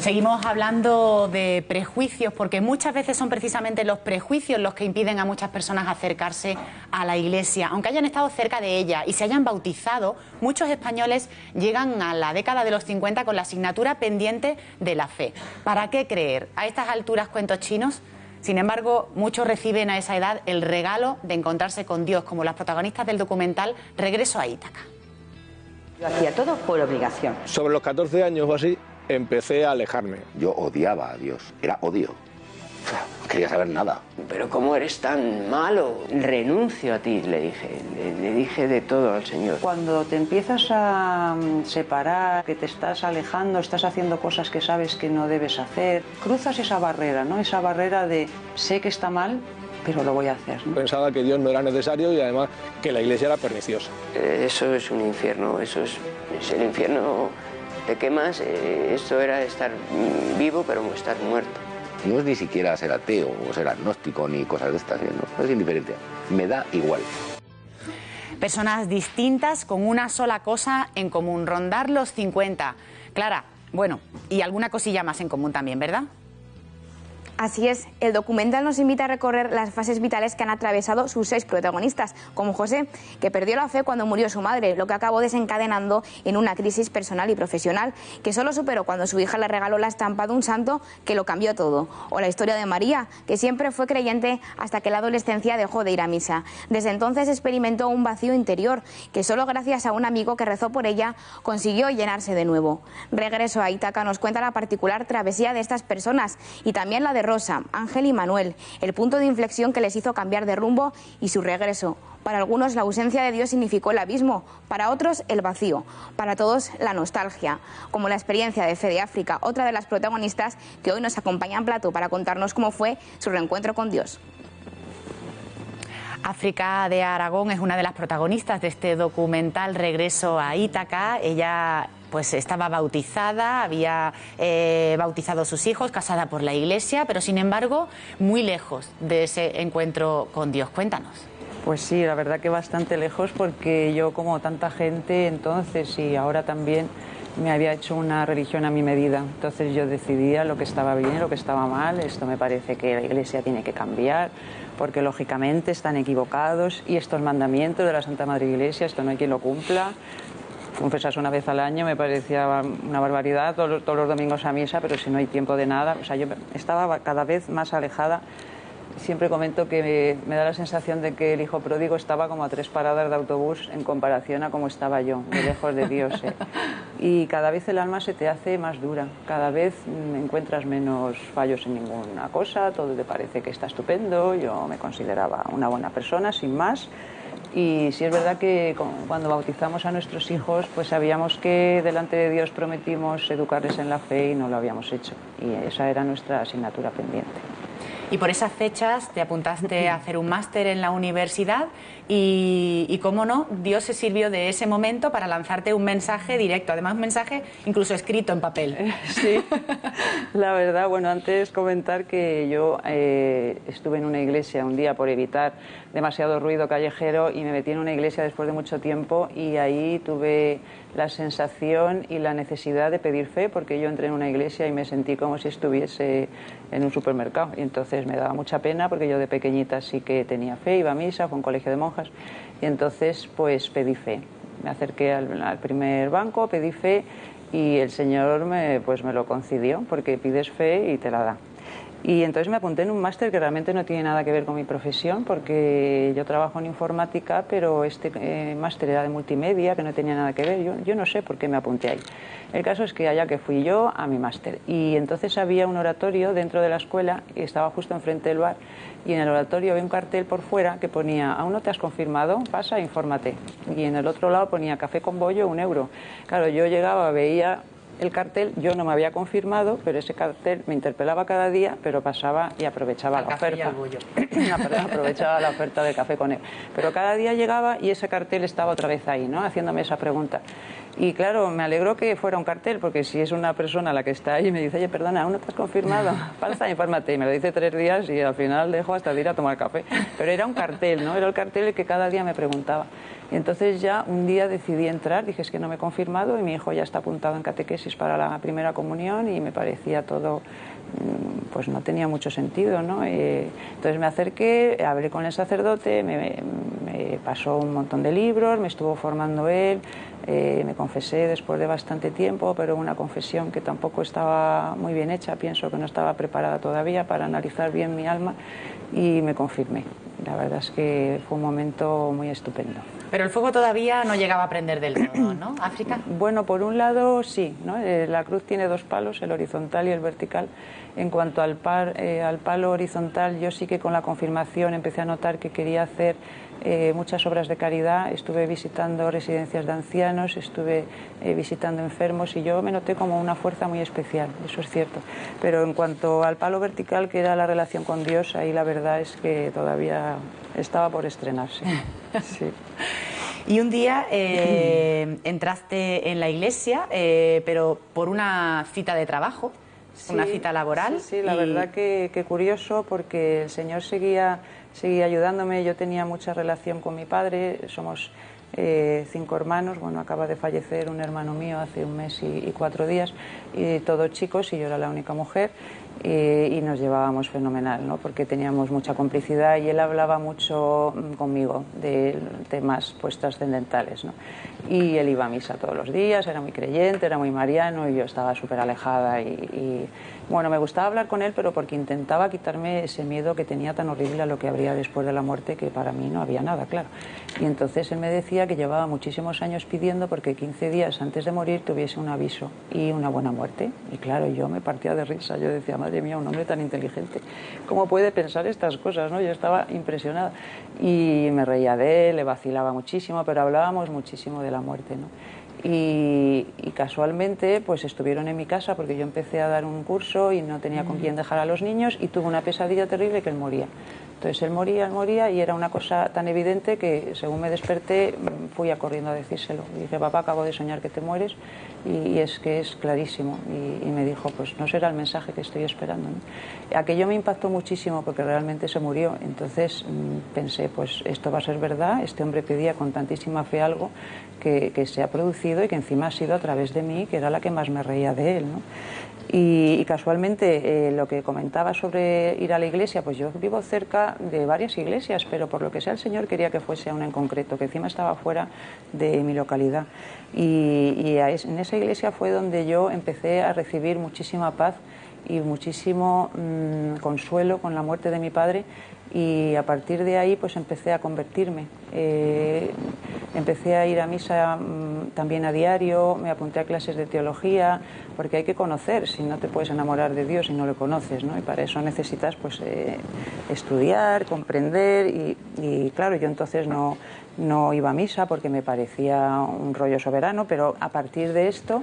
Seguimos hablando de prejuicios, porque muchas veces son precisamente los prejuicios los que impiden a muchas personas acercarse a la Iglesia. Aunque hayan estado cerca de ella y se hayan bautizado, muchos españoles llegan a la década de los 50 con la asignatura pendiente de la fe. ¿Para qué creer? A estas alturas, cuentos chinos. Sin embargo, muchos reciben a esa edad el regalo de encontrarse con Dios, como las protagonistas del documental Regreso a Ítaca. Yo hacía todo por obligación. Sobre los 14 años o así, empecé a alejarme. Yo odiaba a Dios, era odio. No quería saber nada. Pero ¿cómo eres tan malo? Renuncio a ti, le dije. Le dije de todo al Señor. Cuando te empiezas a separar, que te estás alejando, estás haciendo cosas que sabes que no debes hacer, cruzas esa barrera, ¿no? Esa barrera de sé que está mal, pero lo voy a hacer, ¿no? Pensaba que Dios no era necesario y además que la Iglesia era perniciosa. Eso es un infierno, es el infierno. Te quemas, esto era estar vivo pero estar muerto. No es ni siquiera ser ateo o ser agnóstico ni cosas de estas, no es indiferente, me da igual. Personas distintas con una sola cosa en común, rondar los 50. Clara, bueno, y alguna cosilla más en común también, ¿verdad? Así es, el documental nos invita a recorrer las fases vitales que han atravesado sus 6 protagonistas, como José, que perdió la fe cuando murió su madre, lo que acabó desencadenando en una crisis personal y profesional, que solo superó cuando su hija le regaló la estampa de un santo que lo cambió todo. O la historia de María, que siempre fue creyente hasta que la adolescencia dejó de ir a misa. Desde entonces experimentó un vacío interior, que solo gracias a un amigo que rezó por ella consiguió llenarse de nuevo. Regreso a Ítaca nos cuenta la particular travesía de estas personas y también la de Rosa, Ángel y Manuel, el punto de inflexión que les hizo cambiar de rumbo y su regreso. Para algunos la ausencia de Dios significó el abismo, para otros el vacío, para todos la nostalgia, como la experiencia de Fe de África, otra de las protagonistas que hoy nos acompaña en plató para contarnos cómo fue su reencuentro con Dios. África de Aragón es una de las protagonistas de este documental Regreso a Ítaca. Ella pues estaba bautizada, había bautizado a sus hijos, casada por la Iglesia, pero sin embargo muy lejos de ese encuentro con Dios. Cuéntanos. Pues sí, la verdad que bastante lejos, porque yo, como tanta gente entonces y ahora también, me había hecho una religión a mi medida. Entonces yo decidía lo que estaba bien, lo que estaba mal. Esto me parece que la Iglesia tiene que cambiar, porque lógicamente están equivocados y estos mandamientos de la Santa Madre Iglesia, esto no hay quien lo cumpla. Confesarse una vez al año me parecía una barbaridad, todos los domingos a misa, pero si no hay tiempo de nada. O sea, yo estaba cada vez más alejada. Siempre comento que me da la sensación de que el hijo pródigo estaba como a 3 paradas de autobús en comparación a cómo estaba yo, muy lejos de Dios. Y cada vez el alma se te hace más dura, cada vez encuentras menos fallos en ninguna cosa, todo te parece que está estupendo. Yo me consideraba una buena persona, sin más. Y sí es verdad que cuando bautizamos a nuestros hijos, pues sabíamos que delante de Dios prometimos educarles en la fe y no lo habíamos hecho. Y esa era nuestra asignatura pendiente. Y por esas fechas te apuntaste a hacer un máster en la universidad y cómo no, Dios se sirvió de ese momento para lanzarte un mensaje directo, además un mensaje incluso escrito en papel. Sí, la verdad, bueno, antes comentar que yo estuve en una iglesia un día por evitar demasiado ruido callejero y me metí en una iglesia después de mucho tiempo y ahí tuve la sensación y la necesidad de pedir fe, porque yo entré en una iglesia y me sentí como si estuviese en un supermercado y entonces me daba mucha pena, porque yo de pequeñita sí que tenía fe, iba a misa, fue un colegio de monjas y entonces pues pedí fe. Me acerqué al primer banco, pedí fe y el Señor me lo concedió, porque pides fe y te la da. Y entonces me apunté en un máster que realmente no tiene nada que ver con mi profesión, porque yo trabajo en informática, pero este máster era de multimedia, que no tenía nada que ver. Yo no sé por qué me apunté ahí. El caso es que allá que fui yo a mi máster. Y entonces había un oratorio dentro de la escuela y estaba justo enfrente del bar. Y en el oratorio había un cartel por fuera que ponía: ¿aún no te has confirmado? Pasa, infórmate. Y en el otro lado ponía: café con bollo, €1. Claro, yo llegaba, veía el cartel, yo no me había confirmado, pero ese cartel me interpelaba cada día, pero pasaba y aprovechaba la oferta. Aprovechaba la oferta del café con él. Pero cada día llegaba y ese cartel estaba otra vez ahí, ¿no? Haciéndome esa pregunta. Y claro, me alegro que fuera un cartel, porque si es una persona la que está ahí y me dice, oye, perdona, ¿aún no te has confirmado? Falsa, infórmate. Y me lo dice 3 días y al final dejo hasta de ir a tomar café. Pero era un cartel, ¿no? Era el cartel el que cada día me preguntaba. Y entonces ya un día decidí entrar, dije, es que no me he confirmado, y mi hijo ya está apuntado en catequesis para la primera comunión y me parecía todo, pues no tenía mucho sentido, ¿no? Entonces me acerqué, hablé con el sacerdote, me pasó un montón de libros, me estuvo formando él, me confesé después de bastante tiempo, pero una confesión que tampoco estaba muy bien hecha, pienso que no estaba preparada todavía para analizar bien mi alma, y me confirmé. La verdad es que fue un momento muy estupendo. Pero el fuego todavía no llegaba a prender del todo, ¿no, África? Bueno, por un lado sí, ¿no? La cruz tiene 2 palos, el horizontal y el vertical. En cuanto al palo horizontal, yo sí que con la confirmación empecé a notar que quería hacer muchas obras de caridad. Estuve visitando residencias de ancianos, estuve visitando enfermos, y yo me noté como una fuerza muy especial, eso es cierto. Pero en cuanto al palo vertical, que era la relación con Dios, ahí la verdad es que todavía estaba por estrenarse. Sí. Y un día entraste en la iglesia, pero por una cita de trabajo, Sí, una cita laboral. Sí, la verdad que curioso, porque el Señor seguía ayudándome. Yo tenía mucha relación con mi padre, somos 5 hermanos, bueno, acaba de fallecer un hermano mío hace 1 mes y 4 días, y todos chicos, y yo era la única mujer, y nos llevábamos fenomenal, ¿no? Porque teníamos mucha complicidad y él hablaba mucho conmigo de temas pues trascendentales, ¿no? Y él iba a misa todos los días, era muy creyente, era muy mariano, y yo estaba súper alejada y bueno, me gustaba hablar con él, pero porque intentaba quitarme ese miedo que tenía tan horrible a lo que habría después de la muerte, que para mí no había nada, claro. Y entonces él me decía que llevaba muchísimos años pidiendo porque 15 días antes de morir tuviese un aviso y una buena muerte. Y claro, yo me partía de risa, yo decía, madre mía, un hombre tan inteligente, ¿cómo puede pensar estas cosas, no? Yo estaba impresionada y me reía de él, le vacilaba muchísimo, pero hablábamos muchísimo de la muerte, ¿no? Y casualmente pues estuvieron en mi casa, porque yo empecé a dar un curso y no tenía con quién dejar a los niños, y tuve una pesadilla terrible, que él moría. Entonces él moría, y era una cosa tan evidente que según me desperté fui a corriendo a decírselo. Y dije, papá, acabo de soñar que te mueres, y es que es clarísimo. Y me dijo, pues no será el mensaje que estoy esperando, ¿no? Aquello me impactó muchísimo, porque realmente se murió. Entonces pensé, pues esto va a ser verdad, este hombre pedía con tantísima fe algo que se ha producido, y que encima ha sido a través de mí, que era la que más me reía de él, ¿no? Y casualmente lo que comentaba sobre ir a la iglesia, pues yo vivo cerca de varias iglesias, pero por lo que sea el Señor quería que fuese a una en concreto, que encima estaba fuera de mi localidad. Y en esa iglesia fue donde yo empecé a recibir muchísima paz y muchísimo consuelo con la muerte de mi padre, y a partir de ahí pues empecé a convertirme. Empecé a ir a misa también a diario, me apunté a clases de teología, porque hay que conocer, si no te puedes enamorar de Dios si no lo conoces, ¿no? Y para eso necesitas pues estudiar, comprender, y claro, yo entonces no iba a misa porque me parecía un rollo soberano, pero a partir de esto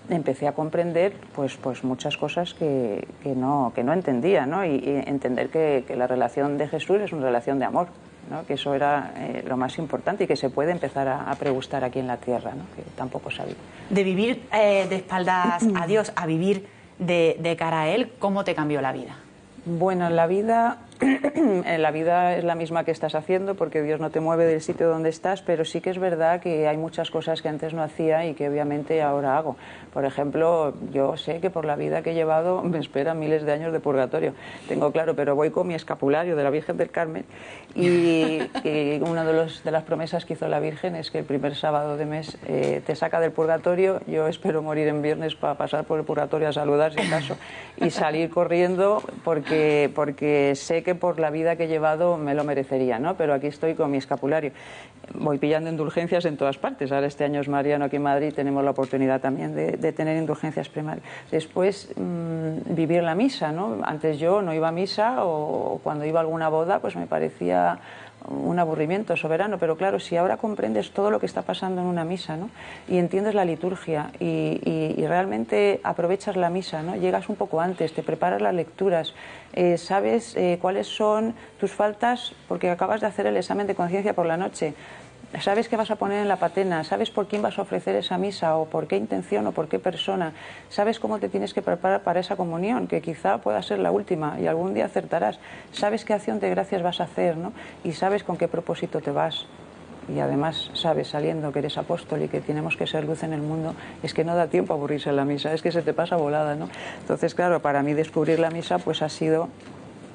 empecé a comprender pues muchas cosas que no entendía, ¿no? Y entender que la relación de Jesús es una relación de amor, ¿no? Que eso era lo más importante, y que se puede empezar a pregustar aquí en la tierra, ¿no? Que tampoco sabía. De vivir de espaldas a Dios a vivir de cara a Él, ¿cómo te cambió la vida? Bueno, la vida es la misma que estás haciendo, porque Dios no te mueve del sitio donde estás, pero sí que es verdad que hay muchas cosas que antes no hacía y que obviamente ahora hago. Por ejemplo, yo sé que por la vida que he llevado me esperan miles de años de purgatorio. Tengo claro, pero voy con mi escapulario de la Virgen del Carmen, y una de las promesas que hizo la Virgen es que el primer sábado de mes te saca del purgatorio. Yo espero morir en viernes para pasar por el purgatorio a saludar, si acaso, y salir corriendo, porque sé que por la vida que he llevado me lo merecería, ¿no? Pero aquí estoy con mi escapulario. Voy pillando indulgencias en todas partes. Ahora este año es mariano aquí en Madrid, tenemos la oportunidad también de tener indulgencias primarias. Después, vivir la misa, ¿no? Antes yo no iba a misa, o cuando iba a alguna boda pues me parecía un aburrimiento soberano, pero claro, si ahora comprendes todo lo que está pasando en una misa, ¿no? Y entiendes la liturgia y realmente aprovechas la misa, ¿no? Llegas un poco antes, te preparas las lecturas, sabes cuáles son tus faltas porque acabas de hacer el examen de conciencia por la noche. sabes qué vas a poner en la patena, sabes por quién vas a ofrecer esa misa o por qué intención o por qué persona, sabes cómo te tienes que preparar para esa comunión, que quizá pueda ser la última y algún día acertarás, sabes qué acción de gracias vas a hacer, ¿no? Y sabes con qué propósito te vas. Y además sabes, saliendo, que eres apóstol y que tenemos que ser luz en el mundo, es que no da tiempo a aburrirse en la misa, es que se te pasa volada, ¿no? Entonces, claro, para mí descubrir la misa pues ha sido